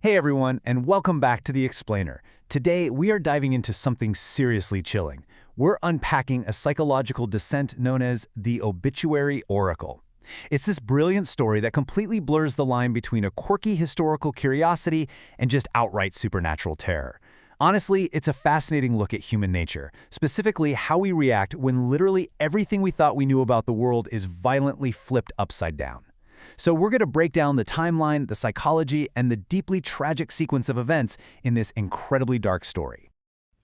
Hey everyone, and welcome back to The Explainer. Today, we are diving into something seriously chilling. We're unpacking a psychological descent known as the Obituary Oracle. It's this brilliant story that completely blurs the line between a quirky historical curiosity and just outright supernatural terror. Honestly, it's a fascinating look at human nature, specifically how we react when literally everything we thought we knew about the world is violently flipped upside down. So we're going to break down the timeline, the psychology, and the deeply tragic sequence of events in this incredibly dark story.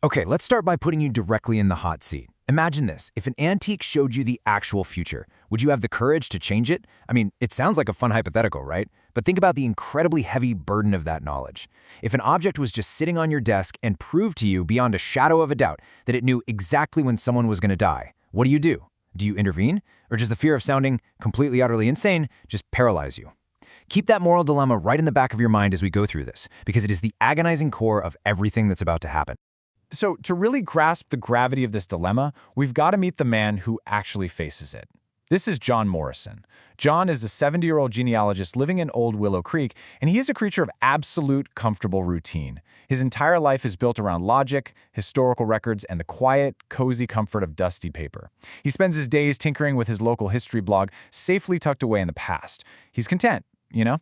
Okay, let's start by putting you directly in the hot seat. Imagine this, if an antique showed you the actual future, would you have the courage to change it? I mean, it sounds like a fun hypothetical, right? But think about the incredibly heavy burden of that knowledge. If an object was just sitting on your desk and proved to you beyond a shadow of a doubt that it knew exactly when someone was going to die, what do? Do you intervene? Or does the fear of sounding completely utterly insane just paralyze you? Keep that moral dilemma right in the back of your mind as we go through this, because it is the agonizing core of everything that's about to happen. So to really grasp the gravity of this dilemma, we've got to meet the man who actually faces it. This is John Morrison. John is a 70-year-old genealogist living in Old Willow Creek, and he is a creature of absolute comfortable routine. His entire life is built around logic, historical records, and the quiet, cozy comfort of dusty paper. He spends his days tinkering with his local history blog, safely tucked away in the past. He's content, you know?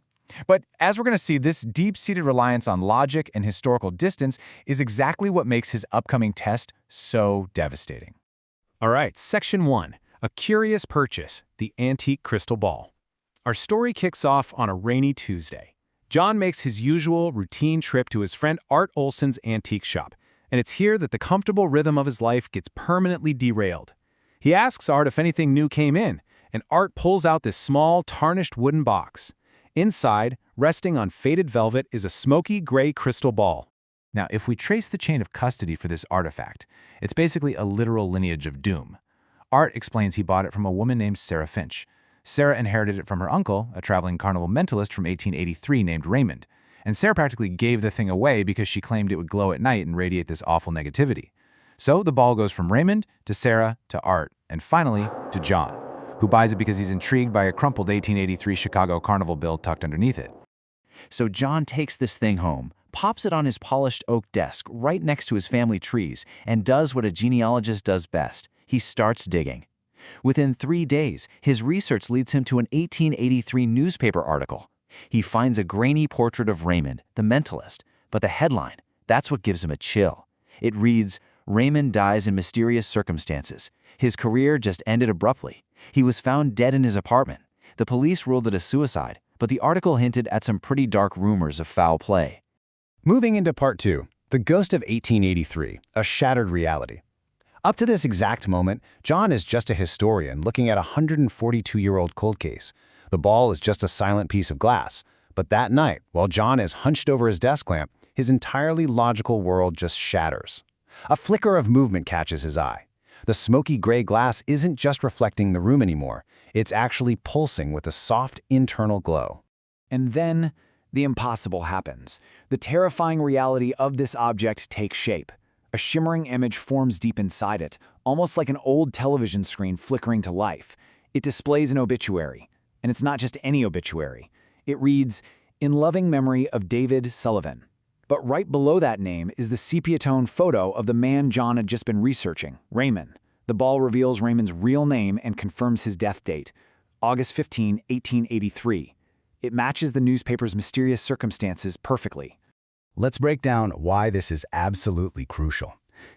But as we're going to see, this deep-seated reliance on logic and historical distance is exactly what makes his upcoming test so devastating. All right, Section 1. A curious purchase, the antique crystal ball. Our story kicks off on a rainy Tuesday. John makes his usual routine trip to his friend Art Olson's antique shop, and it's here that the comfortable rhythm of his life gets permanently derailed. He asks Art if anything new came in, and Art pulls out this small, tarnished wooden box. Inside, resting on faded velvet, is a smoky gray crystal ball. Now, if we trace the chain of custody for this artifact, it's basically a literal lineage of doom. Art explains he bought it from a woman named Sarah Finch. Sarah inherited it from her uncle, a traveling carnival mentalist from 1883 named Raymond. And Sarah practically gave the thing away because she claimed it would glow at night and radiate this awful negativity. So the ball goes from Raymond to Sarah to Art, and finally to John, who buys it because he's intrigued by a crumpled 1883 Chicago carnival bill tucked underneath it. So John takes this thing home, pops it on his polished oak desk right next to his family trees, and does what a genealogist does best. He starts digging. Within 3 days, his research leads him to an 1883 newspaper article. He finds a grainy portrait of Raymond, the mentalist, but the headline, that's what gives him a chill. It reads, "Raymond dies in mysterious circumstances. His career just ended abruptly. He was found dead in his apartment. The police ruled it a suicide, but the article hinted at some pretty dark rumors of foul play." Moving into Part 2, The Ghost of 1883, A Shattered Reality. Up to this exact moment, John is just a historian looking at a 142-year-old cold case. The ball is just a silent piece of glass. But that night, while John is hunched over his desk lamp, his entirely logical world just shatters. A flicker of movement catches his eye. The smoky gray glass isn't just reflecting the room anymore. It's actually pulsing with a soft internal glow. And then, the impossible happens. The terrifying reality of this object takes shape. A shimmering image forms deep inside it, almost like an old television screen flickering to life. It displays an obituary. And it's not just any obituary. It reads, "In loving memory of David Sullivan." But right below that name is the sepia-tone photo of the man John had just been researching, Raymond. The ball reveals Raymond's real name and confirms his death date, August 15, 1883. It matches the newspaper's mysterious circumstances perfectly. Let's break down why this is absolutely crucial.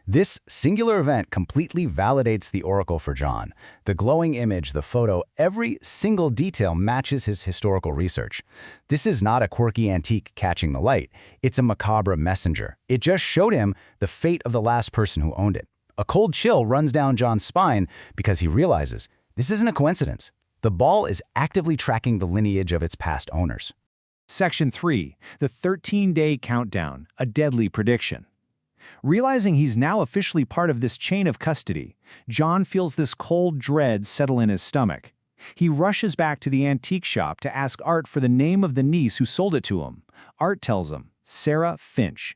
This singular event completely validates the oracle for John. The glowing image, the photo, every single detail matches his historical research. This is not a quirky antique catching the light. It's a macabre messenger. It just showed him the fate of the last person who owned it. A cold chill runs down John's spine because he realizes this isn't a coincidence. The ball is actively tracking the lineage of its past owners. Section 3. The 13-day countdown, a deadly prediction. Realizing he's now officially part of this chain of custody, John feels this cold dread settle in his stomach. He rushes back to the antique shop to ask Art for the name of the niece who sold it to him. Art tells him, Sarah Finch.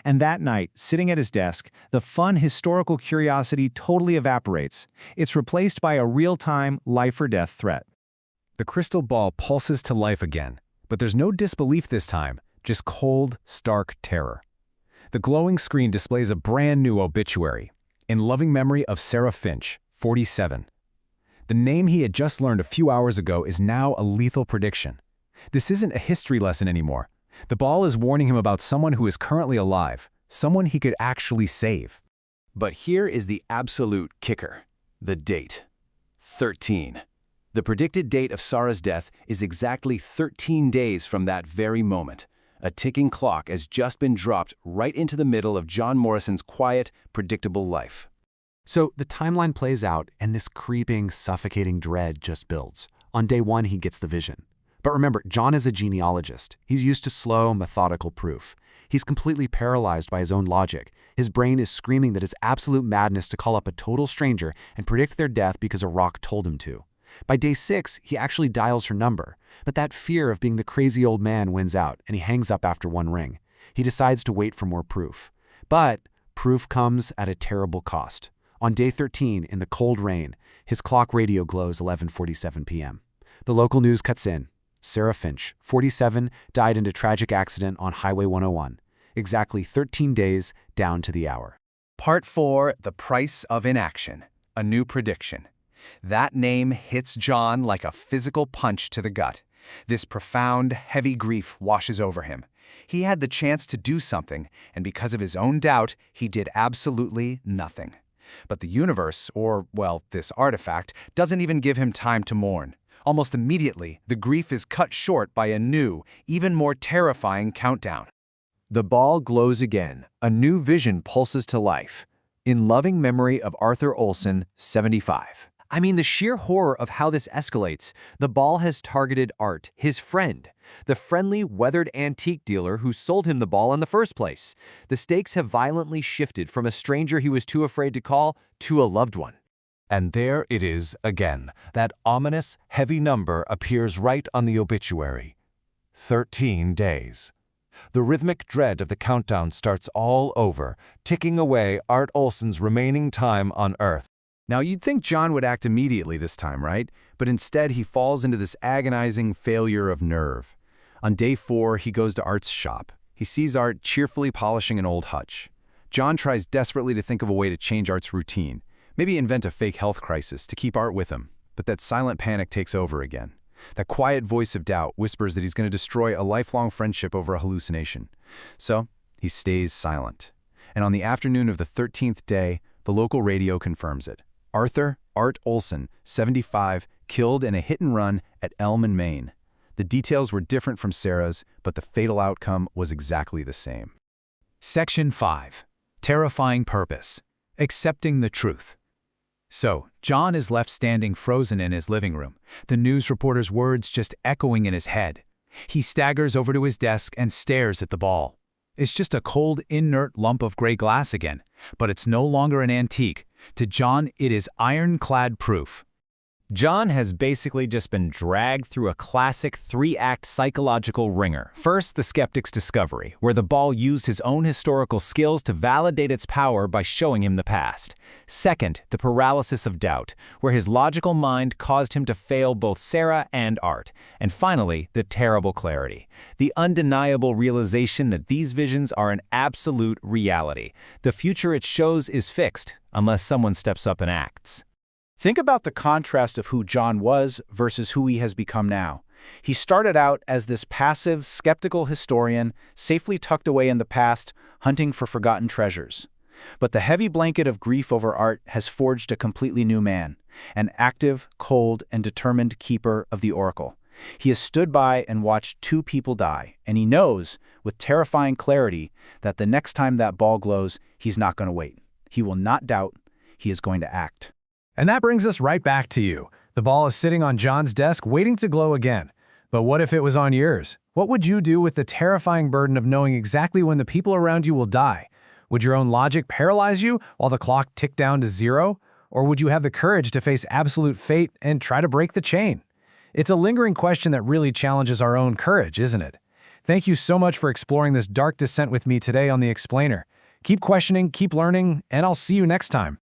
And that night, sitting at his desk, the fun historical curiosity totally evaporates. It's replaced by a real-time, life-or-death threat. The crystal ball pulses to life again, but there's no disbelief this time, just cold, stark terror. The glowing screen displays a brand new obituary, in loving memory of Sarah Finch, 47. The name he had just learned a few hours ago is now a lethal prediction. This isn't a history lesson anymore. The ball is warning him about someone who is currently alive, someone he could actually save. But here is the absolute kicker. The date. 13. The predicted date of Sarah's death is exactly 13 days from that very moment. A ticking clock has just been dropped right into the middle of John Morrison's quiet, predictable life. So the timeline plays out, and this creeping, suffocating dread just builds. On day one, he gets the vision. But remember, John is a genealogist. He's used to slow, methodical proof. He's completely paralyzed by his own logic. His brain is screaming that it's absolute madness to call up a total stranger and predict their death because a rock told him to. By day 6, he actually dials her number. But that fear of being the crazy old man wins out, and he hangs up after one ring. He decides to wait for more proof. But proof comes at a terrible cost. On day 13, in the cold rain, his clock radio glows 11:47 p.m. The local news cuts in. Sarah Finch, 47, died in a tragic accident on Highway 101. Exactly 13 days down to the hour. Part 4, The Price of Inaction, a new prediction. That name hits John like a physical punch to the gut. This profound, heavy grief washes over him. He had the chance to do something, and because of his own doubt, he did absolutely nothing. But the universe, or, well, this artifact, doesn't even give him time to mourn. Almost immediately, the grief is cut short by a new, even more terrifying countdown. The ball glows again. A new vision pulses to life. In loving memory of Arthur Olson, 75. I mean, the sheer horror of how this escalates. The ball has targeted Art, his friend, the friendly, weathered antique dealer who sold him the ball in the first place. The stakes have violently shifted from a stranger he was too afraid to call to a loved one. And there it is again. That ominous, heavy number appears right on the obituary. 13 days. The rhythmic dread of the countdown starts all over, ticking away Art Olson's remaining time on Earth. Now, you'd think John would act immediately this time, right? But instead, he falls into this agonizing failure of nerve. On day 4, he goes to Art's shop. He sees Art cheerfully polishing an old hutch. John tries desperately to think of a way to change Art's routine. Maybe invent a fake health crisis to keep Art with him. But that silent panic takes over again. That quiet voice of doubt whispers that he's going to destroy a lifelong friendship over a hallucination. So, he stays silent. And on the afternoon of the 13th day, the local radio confirms it. Art Olson, 75, killed in a hit-and-run at Elm in Maine. The details were different from Sarah's, but the fatal outcome was exactly the same. Section 5. Terrifying Purpose. Accepting the Truth. So, John is left standing frozen in his living room, the news reporter's words just echoing in his head. He staggers over to his desk and stares at the ball. It's just a cold, inert lump of gray glass again, but it's no longer an antique. To John, it is ironclad proof. John has basically just been dragged through a classic 3-act psychological ringer. First, the skeptic's discovery, where the ball used his own historical skills to validate its power by showing him the past. Second, the paralysis of doubt, where his logical mind caused him to fail both Sarah and Art. And finally, the terrible clarity, the undeniable realization that these visions are an absolute reality. The future it shows is fixed, unless someone steps up and acts. Think about the contrast of who John was versus who he has become now. He started out as this passive, skeptical historian, safely tucked away in the past, hunting for forgotten treasures. But the heavy blanket of grief over Art has forged a completely new man, an active, cold, and determined keeper of the Oracle. He has stood by and watched 2 people die, and he knows, with terrifying clarity, that the next time that ball glows, he's not going to wait. He will not doubt. He is going to act. And that brings us right back to you. The ball is sitting on John's desk waiting to glow again. But what if it was on yours? What would you do with the terrifying burden of knowing exactly when the people around you will die? Would your own logic paralyze you while the clock ticked down to 0? Or would you have the courage to face absolute fate and try to break the chain? It's a lingering question that really challenges our own courage, isn't it? Thank you so much for exploring this dark descent with me today on The Explainer. Keep questioning, keep learning, and I'll see you next time.